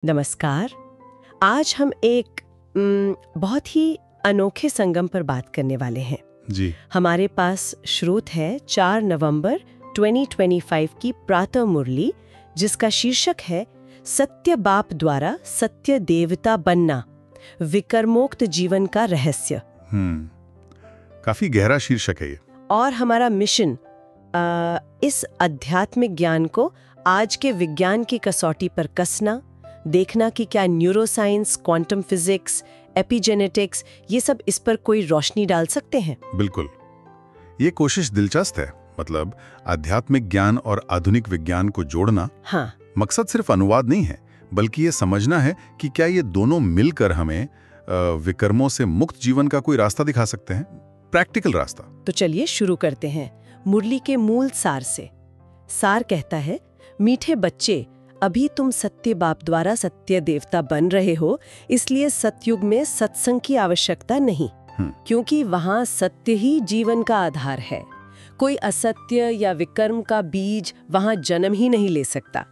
नमस्कार। आज हम एक बहुत ही अनोखे संगम पर बात करने वाले हैं। जी। हमारे पास श्रोत है 4 नवंबर 2025 की प्रातः मुरली, जिसका शीर्षक है सत्य बाप द्वारा सत्य देवता बनना, विकर्मोक्त जीवन का रहस्य। काफी गहरा शीर्षक है ये। और हमारा मिशन इस आध्यात्मिक ज्ञान को आज के विज्ञान की कसौटी पर कसना, देखना कि क्या न्यूरोसाइंस, क्वांटम फिजिक्स, एपिजेनेटिक्स ये सब इस पर कोई रोशनी डाल सकते हैं। बिल्कुल, ये कोशिश दिलचस्प है। मतलब आध्यात्मिक ज्ञान और आधुनिक विज्ञान को जोड़ना। हाँ। मकसद सिर्फ अनुवाद नहीं है, बल्कि ये समझना है कि क्या ये दोनों मिलकर हमें विकर्मों से मुक्त जीवन का कोई रास्ता दिखा सकते हैं, प्रैक्टिकल रास्ता। तो चलिए शुरू करते हैं मुरली के मूल सार से। सार कहता है, मीठे बच्चे, अभी तुम सत्य बाप द्वारा सत्य देवता बन रहे हो, इसलिए सतयुग में सत्संग की आवश्यकता नहीं, क्योंकि वहां सत्य ही जीवन का आधार है। कोई असत्य या विकर्म का बीज वहां जन्म ही नहीं ले सकता।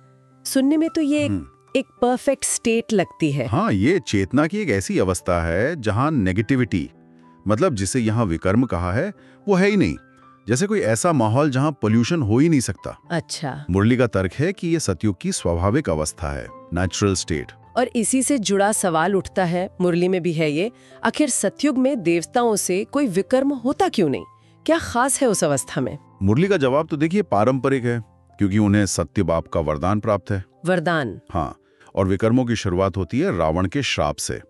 सुनने में तो ये एक परफेक्ट स्टेट लगती है। हाँ, ये चेतना की एक ऐसी अवस्था है जहां नेगेटिविटी, मतलब जिसे यहाँ विकर्म कहा है, वो है ही नहीं। जैसे कोई ऐसा माहौल जहां पोल्यूशन हो ही नहीं सकता। अच्छा। मुरली का तर्क है कि ये सतयुग की स्वाभाविक अवस्था है, नेचुरल स्टेट। और इसी से जुड़ा सवाल उठता है, मुरली में भी है ये, आखिर सतयुग में देवताओं से कोई विकर्म होता क्यों नहीं? क्या खास है उस अवस्था में? मुरली का जवाब तो देखिए पारंपरिक है, क्योंकि उन्हें सत्य बाप का वरदान प्राप्त है। वरदान? हाँ, और विकर्मों की शुरुआत होती है रावण के श्राप से,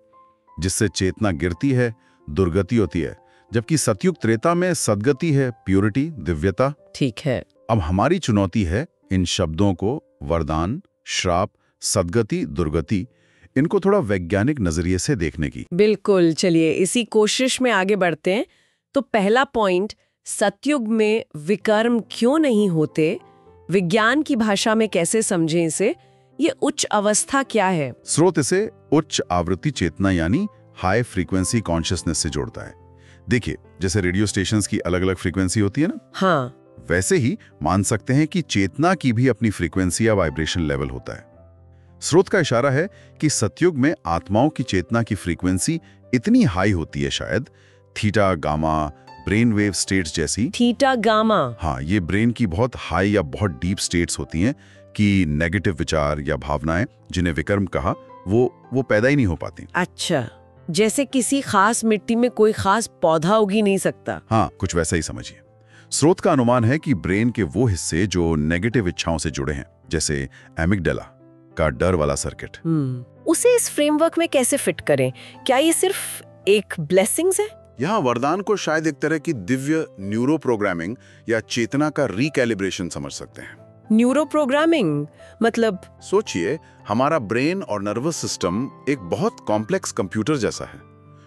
जिससे चेतना गिरती है, दुर्गति होती है। जबकि सतयुग त्रेता में सद्गति है, प्योरिटी, दिव्यता। ठीक है। अब हमारी चुनौती है इन शब्दों को, वरदान, श्राप, सद्गति, दुर्गति, इनको थोड़ा वैज्ञानिक नजरिए से देखने की। बिल्कुल, चलिए इसी कोशिश में आगे बढ़ते हैं। तो पहला पॉइंट, सतयुग में विकर्म क्यों नहीं होते, विज्ञान की भाषा में कैसे समझें इसे, ये उच्च अवस्था क्या है? स्रोत इसे उच्च आवृत्ति चेतना यानी हाई फ्रीक्वेंसी कॉन्शियसनेस से जोड़ता है। देखिए, जैसे रेडियो स्टेशंस की अलग अलग फ्रीक्वेंसी होती है ना, हाँ, वैसे ही मान सकते हैं कि चेतना की भी अपनी फ्रीक्वेंसी या वाइब्रेशन लेवल होता है। स्रोत का इशारा है कि सतयुग में आत्माओं की चेतना की फ्रीक्वेंसी इतनी हाई होती है, शायद theta gamma brain wave states जैसी। Theta gamma? हाँ, ये ब्रेन की बहुत हाई या बहुत डीप स्टेट्स होती हैं कि नेगेटिव विचार या भावनाएं, जिन्हें विकर्म कहा, वो पैदा ही नहीं हो पाती। अच्छा, जैसे किसी खास मिट्टी में कोई खास पौधा उग ही नहीं सकता। हाँ, कुछ वैसा ही समझिए। स्रोत का अनुमान है कि ब्रेन के वो हिस्से जो नेगेटिव इच्छाओं से जुड़े हैं, जैसे एमिगडाला का डर वाला सर्किट, उसे इस फ्रेमवर्क में कैसे फिट करें? क्या ये सिर्फ एक ब्लेसिंग्स है? यहाँ वरदान को शायद एक तरह की दिव्य न्यूरो प्रोग्रामिंग या चेतना का रिकैलिब्रेशन समझ सकते हैं। न्यूरो प्रोग्रामिंग मतलब? सोचिए, हमारा ब्रेन और नर्वस सिस्टम एक बहुत कॉम्प्लेक्स कंप्यूटर जैसा है।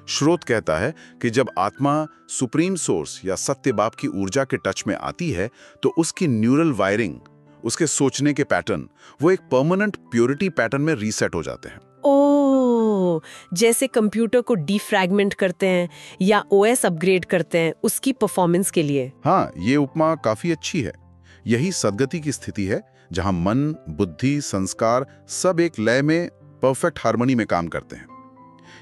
स्रोत कहता है कि जब आत्मा सुप्रीम सोर्स या सत्य बाप की ऊर्जा के टच में आती है, तो उसकी न्यूरल वायरिंग, उसके सोचने के पैटर्न, वो एक परमानेंट प्योरिटी पैटर्न में रीसेट हो जाते हैं। ओह, जैसे कंप्यूटर को डिफ्रैगमेंट करते हैं या ओएस अपग्रेड करते हैं उसकी परफॉर्मेंस के लिए। हाँ, ये उपमा काफी अच्छी है। यही सद्गति की स्थिति है, जहां मन, बुद्धि, संस्कार सब एक लय में परफेक्ट हार्मनी में काम करते हैं।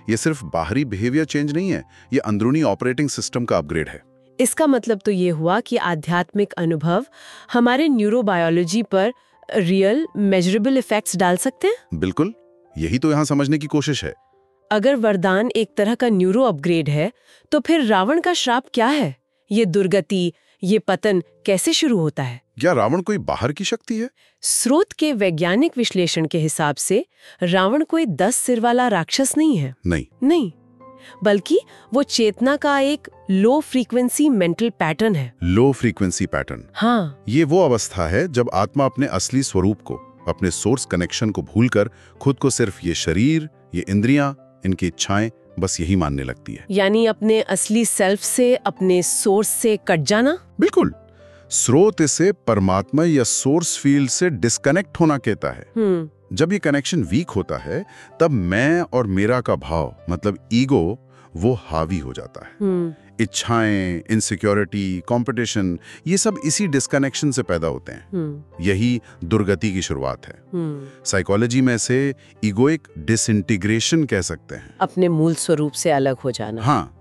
ये सिर्फ बाहरी बिहेवियर चेंज नहीं है, ये अंदरूनी ऑपरेटिंग सिस्टम का अपग्रेड है। इसका मतलब तो ये हुआ कि आध्यात्मिक अनुभव हमारे न्यूरोबायोलॉजी पर रियल मेजरेबल इफेक्ट्स डाल सकते हैं। बिल्कुल, यही तो यहाँ समझने की कोशिश है। अगर वरदान एक तरह का न्यूरो अपग्रेड है, तो फिर रावण का श्राप क्या है? ये दुर्गति, ये पतन कैसे शुरू होता है? क्या रावण कोई बाहर की शक्ति है? स्रोत के वैज्ञानिक विश्लेषण के हिसाब से रावण कोई 10 सिर वाला राक्षस नहीं है। नहीं, बल्कि वो चेतना का एक लो फ्रीक्वेंसी मेंटल पैटर्न है। Low frequency pattern? हाँ। ये वो अवस्था है जब आत्मा अपने असली स्वरूप को, अपने सोर्स कनेक्शन को भूलकर खुद को सिर्फ ये शरीर, ये इंद्रियां, इनकी इच्छाएं, बस यही मानने लगती है। यानी अपने असली सेल्फ से, अपने सोर्स से कट जाना। बिल्कुल। स्रोत इसे परमात्मा या सोर्स फील्ड से डिस्कनेक्ट होना कहता है। जब ये कनेक्शन वीक होता है, तब मैं और मेरा का भाव, मतलब ईगो, वो हावी हो जाता है। इच्छाएं, इनसिक्योरिटी, कंपटीशन, ये सब इसी डिस्कनेक्शन से पैदा होते हैं। यही दुर्गति की शुरुआत है। साइकोलॉजी में से ईगोइक डिसइंटीग्रेशन कह सकते हैं, अपने मूल स्वरूप से अलग हो जाना। हाँ,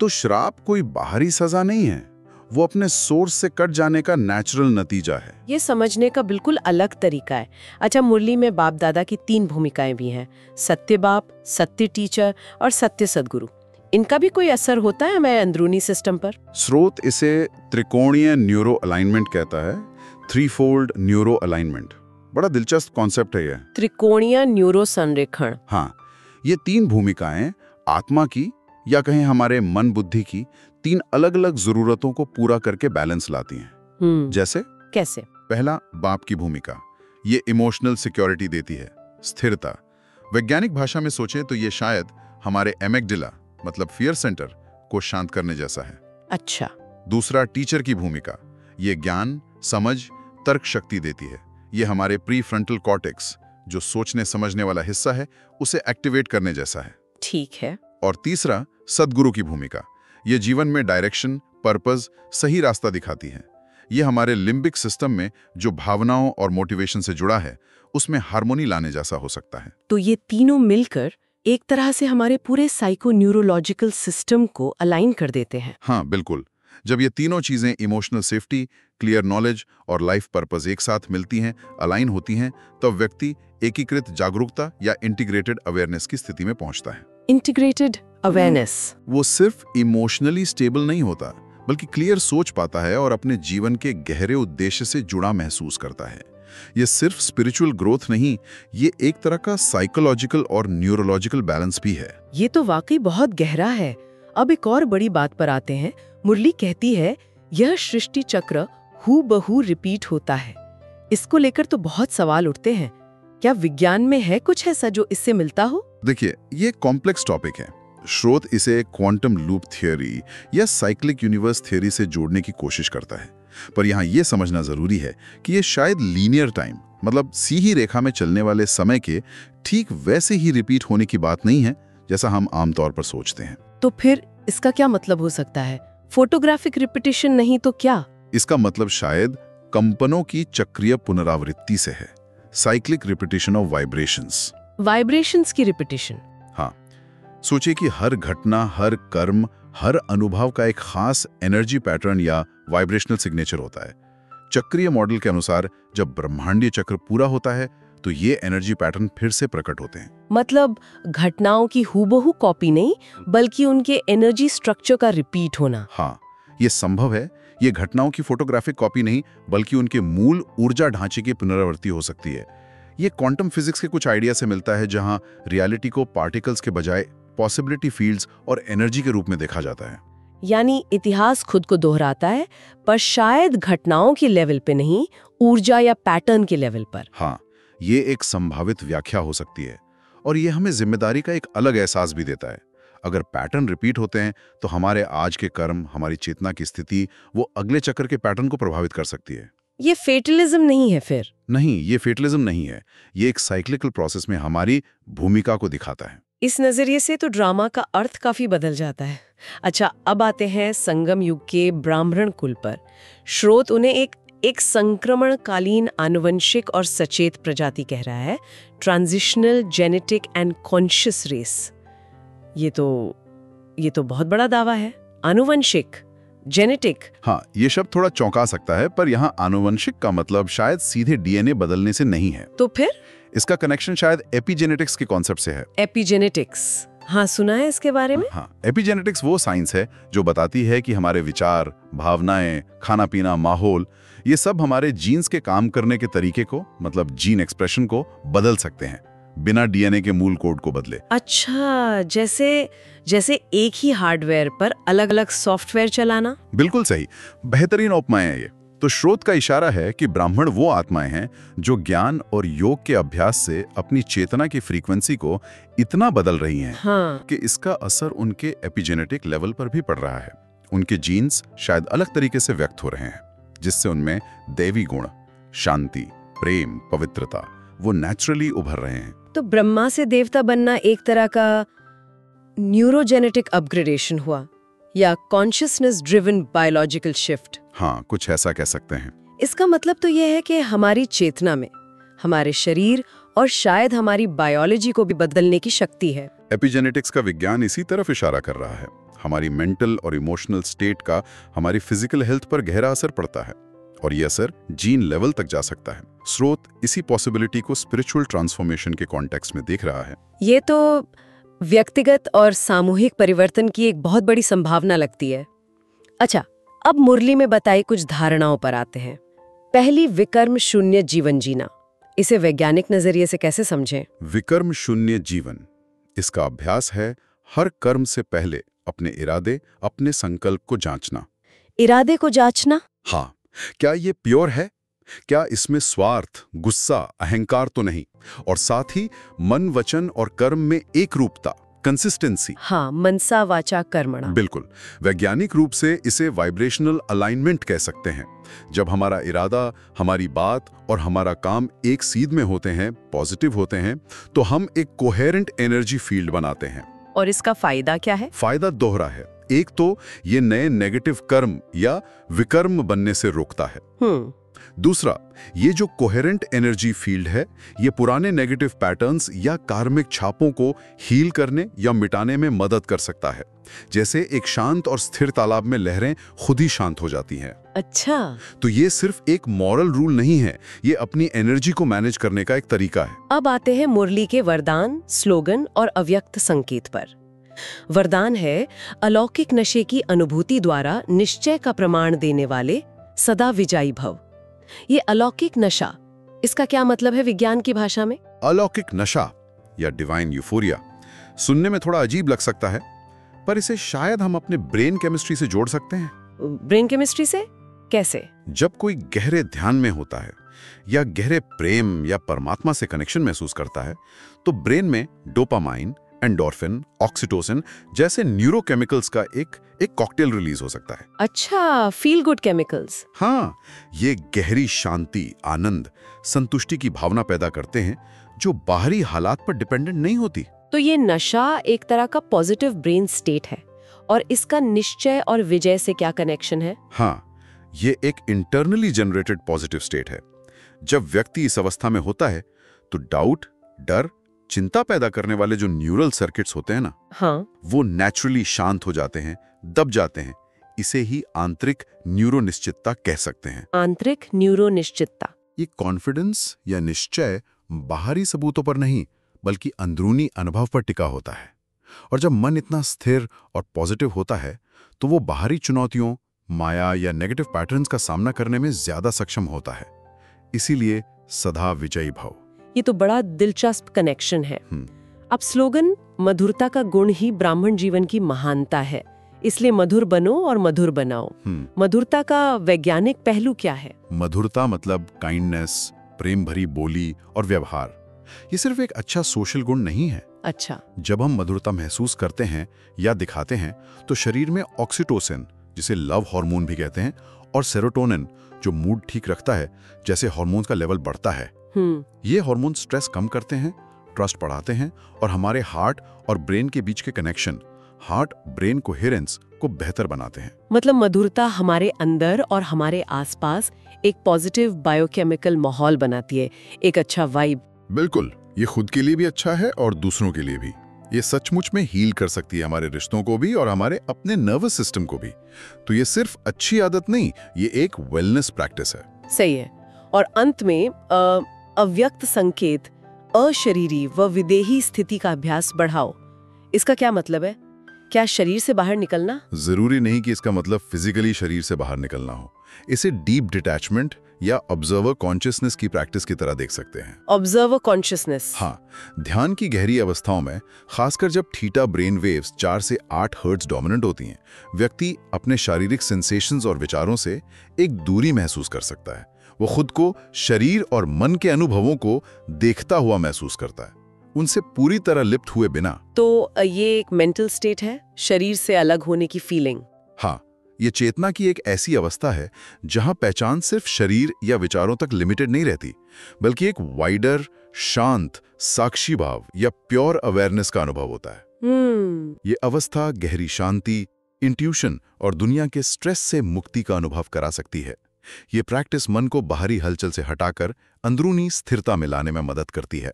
तो श्राप कोई बाहरी सजा नहीं है, वो अपने सोर्स से कट जाने का नेचुरल नतीजा है। ये समझने का बिल्कुल अलग तरीका है। अच्छा, मुरली में बाप दादा की 3 भूमिकाएं भी हैं, सत्य बाप, सत्य टीचर और सत्य सदगुरु। इनका भी कोई असर होता है हमारे अंदरूनी सिस्टम पर? स्रोत इसे त्रिकोणीय न्यूरो अलाइनमेंट कहता है, थ्री-फोल्ड न्यूरो अलाइनमेंट। बड़ा दिलचस्प कॉन्सेप्ट है ये। त्रिकोणीय न्यूरो संरेखण। हाँ, ये 3 भूमिकाएं आत्मा की या कहें हमारे मन बुद्धि की 3 अलग-अलग जरूरतों को पूरा करके बैलेंस लाती हैं। जैसे कैसे? पहला, बाप की भूमिका, ये इमोशनल सिक्योरिटी देती है, स्थिरता। वैज्ञानिक भाषा में सोचें तो ये शायद हमारे एमिगडाला मतलब फियर सेंटर को शांत करने जैसा है। अच्छा। दूसरा, टीचर की भूमिका, ये ज्ञान, समझ, तर्क शक्ति देती है। ये हमारे प्रीफ्रंटल कॉर्टेक्स जो सोचने समझने वाला हिस्सा है उसे एक्टिवेट करने जैसा है। ठीक है। और तीसरा, सद्गुरु की भूमिका, ये जीवन में डायरेक्शन, पर्पस, सही रास्ता दिखाती है। ये हमारे लिम्बिक सिस्टम में जो भावनाओं और मोटिवेशन से जुड़ा है उसमें हार्मोनी लाने जैसा हो सकता है। तो ये तीनों मिलकर एक तरह से हमारे पूरे साइको न्यूरोलॉजिकल सिस्टम को अलाइन कर देते हैं। हाँ, बिल्कुल। जब ये तीनों चीजें इमोशनल सेफ्टी, क्लियर नॉलेज और लाइफ पर्पस एक साथ मिलती हैं, अलाइन होती हैं, तब व्यक्ति एकीकृत जागरूकता या इंटीग्रेटेड अवेयरनेस की स्थिति में पहुंचता है। Integrated awareness. वो सिर्फ इमोशनली स्टेबल नहीं होता, बल्कि क्लियर सोच पाता है और अपने जीवन के गहरे उद्देश्य से जुड़ा महसूस करता है। ये सिर्फ स्पिरिचुअल ग्रोथ नहीं, ये एक तरह का साइकोलॉजिकल और न्यूरोलॉजिकल बैलेंस भी है। ये तो वाकई बहुत गहरा है। अब एक और बड़ी बात पर आते हैं। मुरली कहती है यह सृष्टि चक्र हूबहू रिपीट होता है। इसको लेकर तो बहुत सवाल उठते हैं। क्या विज्ञान में है कुछ ऐसा जो इससे मिलता हो? देखिए, ये कॉम्प्लेक्स टॉपिक है। स्रोत इसे क्वांटम लूप थ्योरी या साइक्लिक यूनिवर्स थ्योरी से जोड़ने की कोशिश करता है, पर यहाँ ये समझना जरूरी है कि ये शायद लीनियर टाइम मतलब सीधी रेखा में चलने वाले समय के ठीक वैसे ही रिपीट होने की बात नहीं है जैसा हम आमतौर पर सोचते हैं। तो फिर इसका क्या मतलब हो सकता है? फोटोग्राफिक रिपीटिशन नहीं तो क्या? इसका मतलब शायद कंपनों की चक्रीय पुनरावृत्ति से है, cyclic repetition of vibrations. Vibrations की रिपीटिशन? हाँ, सोचिए कि हर घटना, हर कर्म, हर अनुभव का एक खास एनर्जी पैटर्न या वाइब्रेशनल सिग्नेचर होता है। चक्रीय मॉडल के अनुसार जब ब्रह्मांडीय चक्र पूरा होता है तो ये एनर्जी पैटर्न फिर से प्रकट होते हैं। मतलब घटनाओं की हूबहू कॉपी नहीं, बल्कि उनके एनर्जी स्ट्रक्चर का रिपीट होना। हाँ, ये संभव है। ये घटनाओं की फोटोग्राफिक कॉपी नहीं, बल्कि उनके मूल ऊर्जा ढांचे की पुनरावृत्ति हो सकती है। ये क्वांटम फिजिक्स के कुछ आइडिया से मिलता है, जहां रियलिटी को पार्टिकल्स के बजाय पॉसिबिलिटी फील्ड्स और एनर्जी के रूप में देखा जाता है। यानी इतिहास खुद को दोहराता है, पर शायद घटनाओं के लेवल पे नहीं, ऊर्जा या पैटर्न के लेवल पर। हाँ, ये एक संभावित व्याख्या हो सकती है, और ये हमें जिम्मेदारी का एक अलग एहसास भी देता है। अगर पैटर्न रिपीट होते हैं तो हमारे आज के कर्म, हमारी चेतना की स्थिति, वो अगले चक्र के पैटर्न को प्रभावित कर सकती है। ये फेटलिज्म नहीं है फिर? नहीं, ये फेटलिज्म नहीं है। ये एक साइक्लिकल प्रोसेस में हमारी भूमिका को दिखाता है। इस नजरिए से तो ड्रामा का अर्थ काफी बदल जाता है। अच्छा, अब आते हैं संगम युग के ब्राह्मण कुल पर। स्रोत उन्हें एक संक्रमणकालीन आनुवंशिक और सचेत प्रजाति कह रहा है, transitional genetic and conscious race. ये तो बहुत बड़ा दावा है। आनुवंशिक, जेनेटिक। हाँ, ये शब्द थोड़ा चौंका सकता है, पर यहाँ आनुवंशिक का मतलब शायद सीधे डीएनए बदलने से नहीं है। तो फिर इसका कनेक्शन शायद एपिजेनेटिक्स के कॉन्सेप्ट से है। एपिजेनेटिक्स? हाँ, सुना है इसके बारे में। हाँ, एपिजेनेटिक्स वो साइंस है जो बताती है कि हमारे विचार, भावनाएं, खाना पीना, माहौल, ये सब हमारे जीन्स के काम करने के तरीके को, मतलब जीन एक्सप्रेशन को बदल सकते हैं बिना डीएनए के मूल कोड को बदले। अच्छा, जैसे एक ही हार्डवेयर पर अलग-अलग सॉफ्टवेयर चलाना। बिल्कुल सही, बेहतरीन उपमा है ये। तो स्रोत का इशारा है कि ब्राह्मण वो आत्माएं हैं जो ज्ञान और योग के अभ्यास से अपनी चेतना की फ्रीक्वेंसी को इतना बदल रही हैं कि इसका असर उनके एपिजेनेटिक लेवल पर भी पड़ रहा है। उनके जीन्स शायद अलग तरीके से व्यक्त हो रहे हैं, जिससे उनमें दैवी गुण, शांति, प्रेम, पवित्रता वो नेचुरली उभर रहे हैं। तो ब्रह्मा से देवता बनना एक तरह का न्यूरोजेनेटिक अपग्रेडेशन हुआ, या कॉन्शियसनेस ड्रिवन बायोलॉजिकल शिफ्ट। हाँ, कुछ ऐसा कह सकते हैं। इसका मतलब तो यह है कि हमारी चेतना में हमारे शरीर और शायद हमारी बायोलॉजी को भी बदलने की शक्ति है। एपिजेनेटिक्स का विज्ञान इसी तरफ इशारा कर रहा है। हमारी मेंटल और इमोशनल स्टेट का हमारी फिजिकल हेल्थ पर गहरा असर पड़ता है और ये असर जीन लेवल तक जा सकता है। स्रोत इसी पॉसिबिलिटी को स्पिरिचुअल ट्रांसफॉर्मेशन के कॉन्टेक्स्ट में देख रहा है। ये तो व्यक्तिगत और सामूहिक परिवर्तन की एक बहुत बड़ी संभावना लगती है। अच्छा, अब मुरली में बताई कुछ धारणाओं पर आते हैं। पहली, विकर्म शून्य जीवन जीना। इसे वैज्ञानिक नजरिए से कैसे समझें? विकर्म शून्य जीवन, इसका अभ्यास है हर कर्म से पहले अपने इरादे, अपने संकल्प को जांचना। इरादे को जांचना? हाँ, क्या ये प्योर है? क्या इसमें स्वार्थ, गुस्सा, अहंकार तो नहीं? और साथ ही मन, वचन और कर्म में एक रूपता, कंसिस्टेंसी। हाँ, मनसा वाचा कर्मणा। बिल्कुल, वैज्ञानिक रूप से इसे वाइब्रेशनल अलाइनमेंट कह सकते हैं। जब हमारा इरादा, हमारी बात और हमारा काम एक सीध में होते हैं, पॉजिटिव होते हैं, तो हम एक कोहेरेंट एनर्जी फील्ड बनाते हैं। और इसका फायदा क्या है? फायदा दोहरा है। एक तो ये नए नेगेटिव कर्म या विकर्म बनने से रोकता है। दूसरा, ये जो कोहेरेंट एनर्जी फील्ड है, ये पुराने नेगेटिव पैटर्न्स या कार्मिक छापों को हील करने या मिटाने में मदद कर सकता है। जैसे एक शांत और स्थिर तालाब में लहरें खुद ही शांत हो जाती हैं। अच्छा, तो ये सिर्फ एक मॉरल रूल नहीं है, ये अपनी एनर्जी को मैनेज करने का एक तरीका है। अब आते हैं मुरली के वरदान, स्लोगन और अव्यक्त संकेत पर। वरदान है, अलौकिक नशे की अनुभूति द्वारा निश्चय का प्रमाण देने वाले सदा विजयी भव। ये अलौकिक नशा, इसका क्या मतलब है विज्ञान की भाषा में? अलौकिक नशा या डिवाइन यूफोरिया सुनने में थोड़ा अजीब लग सकता है, पर इसे शायद हम अपने ब्रेन केमिस्ट्री से जोड़ सकते हैं। ब्रेन केमिस्ट्री से कैसे? जब कोई गहरे ध्यान में होता है या गहरे प्रेम या परमात्मा से कनेक्शन महसूस करता है, तो ब्रेन में डोपामाइन, एंडोर्फिन, ऑक्सीटोसिन जैसे न्यूरोकेमिकल्स का एक कॉकटेल रिलीज हो सकता है। अच्छा, फील गुड केमिकल्स। हाँ, ये गहरी शांति, आनंद, संतुष्टि की भावना पैदा करते हैं जो बाहरी हालात पर डिपेंडेंट नहीं होती। तो ये नशा एक तरह का पॉजिटिव ब्रेन स्टेट है, और इसका निश्चय और विजय से क्या कनेक्शन है? हाँ, ये एक इंटरनली जनरेटेड पॉजिटिव स्टेट है। जब व्यक्ति इस अवस्था में होता है तो डाउट, डर, चिंता पैदा करने वाले जो न्यूरल सर्किट्स होते हैं ना, हाँ, वो नेचुरली शांत हो जाते हैं, दब जाते हैं। इसे ही आंतरिक न्यूरोनिश्चितता कह सकते हैं। आंतरिक न्यूरोनिश्चितता। ये कॉन्फिडेंस या निश्चय बाहरी सबूतों पर नहीं, बल्कि अंदरूनी अनुभव पर टिका होता है। और जब मन इतना स्थिर और पॉजिटिव होता है, तो वो बाहरी चुनौतियों, माया या नेगेटिव पैटर्न्स का सामना करने में ज्यादा सक्षम होता है। इसीलिए सदा विजयी भव। ये तो बड़ा दिलचस्प कनेक्शन है। अब स्लोगन, मधुरता का गुण ही ब्राह्मण जीवन की महानता है, इसलिए मधुर बनो और मधुर बनाओ। मधुरता का वैज्ञानिक पहलू क्या है? मधुरता मतलब काइंडनेस, प्रेम भरी बोली और व्यवहार। ये सिर्फ एक अच्छा सोशल गुण नहीं है। अच्छा, जब हम मधुरता महसूस करते हैं या दिखाते हैं, तो शरीर में ऑक्सीटोसिन, जिसे लव हार्मोन भी कहते हैं, और सेरोटोनिन, जो मूड ठीक रखता है, जैसे हार्मोन्स का लेवल बढ़ता है। ये हार्मोन स्ट्रेस कम करते हैं, ट्रस्ट बढ़ाते हैं और हमारे हार्ट और ब्रेन के बीच के कनेक्शन, हार्ट ब्रेन कोहेरेंस को बेहतर बनाते हैं। मतलब मधुरता हमारे अंदर और हमारे आसपास एक पॉजिटिव बायोकेमिकल माहौल बनाती है, एक अच्छा वाइब। बिल्कुल, ये खुद के लिए भी अच्छा है और दूसरों के लिए भी। ये सचमुच में हील कर सकती है हमारे रिश्तों को भी और हमारे अपने नर्वस सिस्टम को भी। तो ये सिर्फ अच्छी आदत नहीं, ये एक वेलनेस प्रैक्टिस है। सही है। और अंत में अव्यक्त संकेत, अशरीरी व विदेही स्थिति का अभ्यास बढ़ाओ। इसका क्या मतलब है? क्या शरीर से बाहर निकलना? जरूरी नहीं कि इसका मतलब फिजिकली शरीर से बाहर निकलना हो। इसे डीप डिटैचमेंट या ऑब्जर्वर कॉन्शियसनेस की प्रैक्टिस की तरह देख सकते हैं। Observer consciousness. हाँ, ध्यान की गहरी अवस्थाओं में, खासकर जब थीटा ब्रेन वेव्स 4 से 8 हर्ट्ज डोमिनेंट होती हैं, व्यक्ति अपने शारीरिक सेंसेशंस और विचारों से एक दूरी महसूस कर सकता है। वो खुद को, शरीर और मन के अनुभवों को देखता हुआ महसूस करता है, उनसे पूरी तरह लिप्त हुए बिना। तो ये एक मेंटल स्टेट है, शरीर से अलग होने की फीलिंग। हाँ, ये चेतना की एक ऐसी अवस्था है जहां पहचान सिर्फ शरीर या विचारों तक लिमिटेड नहीं रहती, बल्कि एक वाइडर, शांत, साक्षी भाव या प्योर अवेयरनेस का अनुभव होता है। ये अवस्था गहरी शांति, इंट्यूशन और दुनिया के स्ट्रेस से मुक्ति का अनुभव करा सकती है। ये प्रैक्टिस मन को बाहरी हलचल से हटाकर अंदरूनी स्थिरता में लाने में मदद करती है।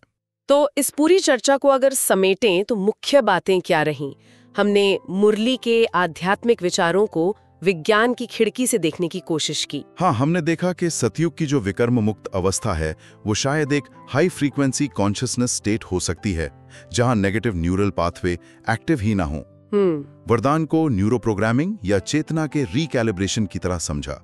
तो इस पूरी चर्चा को अगर समेटें तो मुख्य बातें क्या रहीं? हमने मुरली के आध्यात्मिक विचारों को विज्ञान की खिड़की से देखने की कोशिश की। हाँ, हमने देखा कि सतयुग की जो विकर्म मुक्त अवस्था है वो शायद एक हाई फ्रीक्वेंसी कॉन्शियसनेस स्टेट हो सकती है, जहां नेगेटिव न्यूरल पाथवे एक्टिव ही ना हो। वरदान को न्यूरोप्रोग्रामिंग या चेतना के रिकैलिब्रेशन की तरह समझा।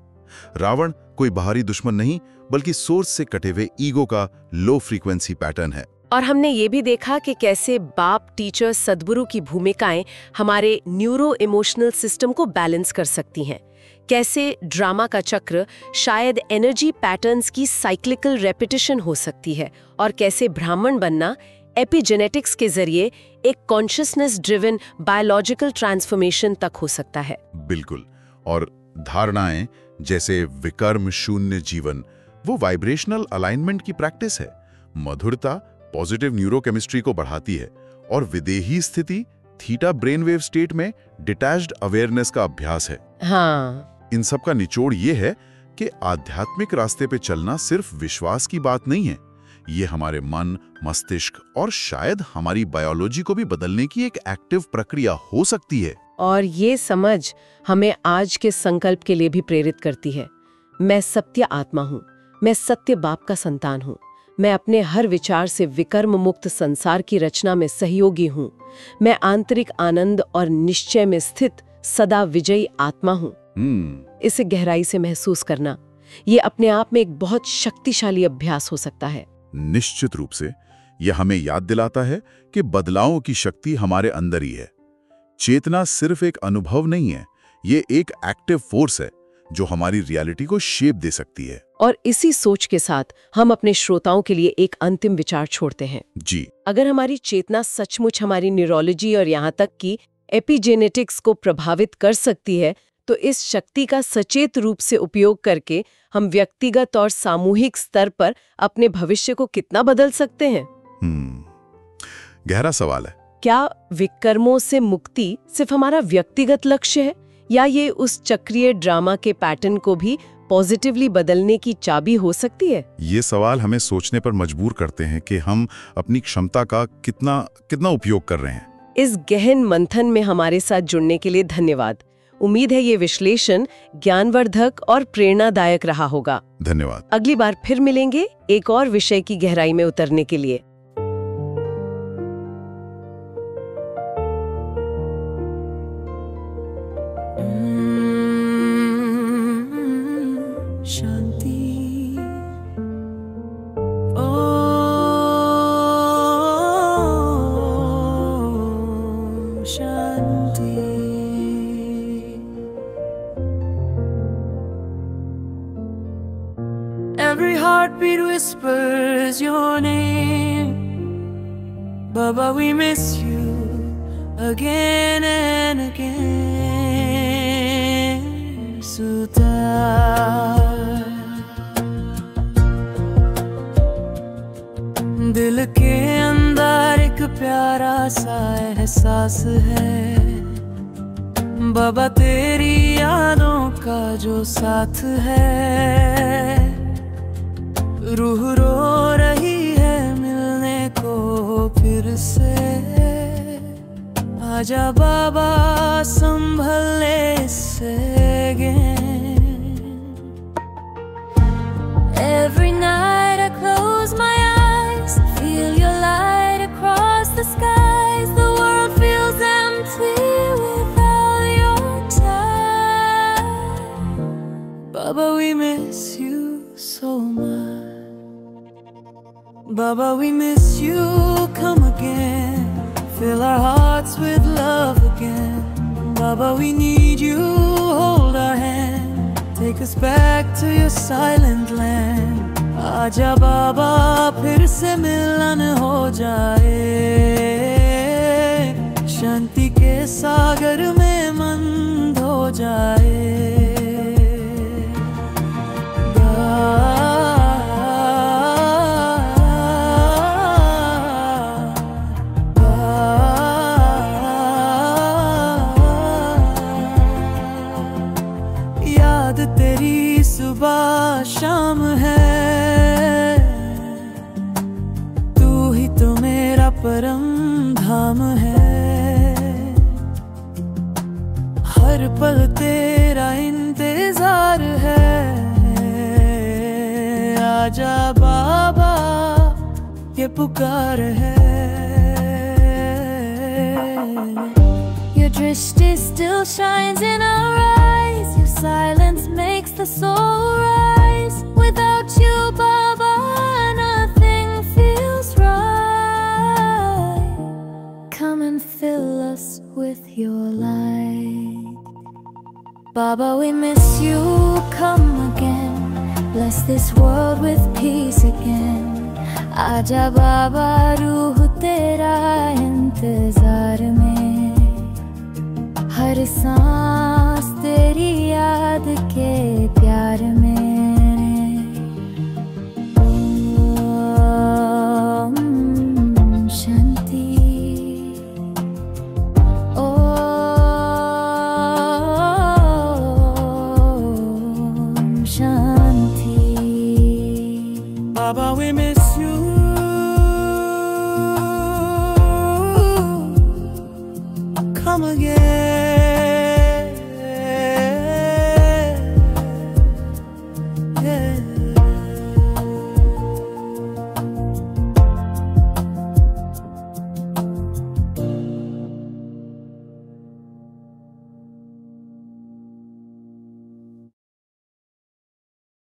रावण कोई बाहरी दुश्मन नहीं, बल्कि सोर्स से कटे हुए ईगो का लो फ्रीक्वेंसी पैटर्न है। और हमने ये भी देखा कि कैसे बाप, टीचर, सद्गुरु की भूमिकाएं हमारे न्यूरो इमोशनल सिस्टम को बैलेंस कर सकती हैं। कैसे ड्रामा का चक्र शायद एनर्जी पैटर्न्स की साइक्लिकल रेपिटिशन हो सकती है, और कैसे ब्राह्मण बनना एपिजेनेटिक्स के जरिए एक कॉन्शियसनेस ड्रिवन बायोलॉजिकल ट्रांसफॉर्मेशन तक हो सकता है। बिल्कुल। और धारणाएं जैसे विकर्म शून्य जीवन, वो वाइब्रेशनल अलाइनमेंट की प्रैक्टिस है। मधुरता पॉजिटिव न्यूरोकेमिस्ट्री को बढ़ाती है, और विदेही स्थिति थीटा ब्रेनवेव स्टेट में डिटैच्ड अवेयरनेस का अभ्यास है। हाँ, इन सब का निचोड़ ये है कि आध्यात्मिक रास्ते पे चलना सिर्फ विश्वास की बात नहीं है, ये हमारे मन, मस्तिष्क और शायद हमारी बायोलॉजी को भी बदलने की एक एक्टिव प्रक्रिया हो सकती है। और ये समझ हमें आज के संकल्प के लिए भी प्रेरित करती है। मैं सत्य आत्मा हूँ, मैं सत्य बाप का संतान हूँ, मैं अपने हर विचार से विकर्म मुक्त संसार की रचना में सहयोगी हूँ, मैं आंतरिक आनंद और निश्चय में स्थित सदा विजयी आत्मा हूँ। इसे गहराई से महसूस करना, ये अपने आप में एक बहुत शक्तिशाली अभ्यास हो सकता है। निश्चित रूप से यह हमें याद दिलाता है कि बदलावों की शक्ति हमारे अंदर ही है। चेतना सिर्फ एक अनुभव नहीं है, ये एक एक्टिव फोर्स है जो हमारी रियलिटी को शेप दे सकती है। और इसी सोच के साथ हम अपने श्रोताओं के लिए एक अंतिम विचार छोड़ते हैं। जी, अगर हमारी चेतना सचमुच हमारी न्यूरोलॉजी और यहाँ तक कि एपिजेनेटिक्स को प्रभावित कर सकती है, तो इस शक्ति का सचेत रूप से उपयोग करके हम व्यक्तिगत और सामूहिक स्तर पर अपने भविष्य को कितना बदल सकते हैं? गहरा सवाल है। क्या विकर्मों से मुक्ति सिर्फ हमारा व्यक्तिगत लक्ष्य है, या ये उस चक्रीय ड्रामा के पैटर्न को भी पॉजिटिवली बदलने की चाबी हो सकती है? ये सवाल हमें सोचने पर मजबूर करते हैं कि हम अपनी क्षमता का कितना उपयोग कर रहे हैं। इस गहन मंथन में हमारे साथ जुड़ने के लिए धन्यवाद। उम्मीद है ये विश्लेषण ज्ञानवर्धक और प्रेरणादायक रहा होगा। धन्यवाद। अगली बार फिर मिलेंगे एक और विषय की गहराई में उतरने के लिए। Every heartbeat whispers your name. Baba, we miss you again and again. Sudar दिल के अंदर एक प्यारा सा एहसास है, बाबा तेरी यादों का जो साथ है। रूह रो रही है मिलने को फिर से, आजा बाबा संभल ले इससे again. Every night I close my eyes, feel your light across the skies. The world feels empty without your touch. Baba, we miss you so much. Baba, we miss you, come again. Fill our hearts with love again. Baba, we need you, hold our hand. Take us back to your silent land. आजा बाबा फिर से मिलन हो जाए, शांति के सागर में मन धो जाए। धाम है, हर पल तेरा इंतजार है। आजा बाबा ये पुकार है। Your drishti still shines in our eyes, your silence makes the soul rise. Without you, Baba, nothing feels right. Come and fill us with your light. Baba, we miss you, come again. Bless this world with peace again. आजा बाबा रूह तेरा इंतजार में, हर सांस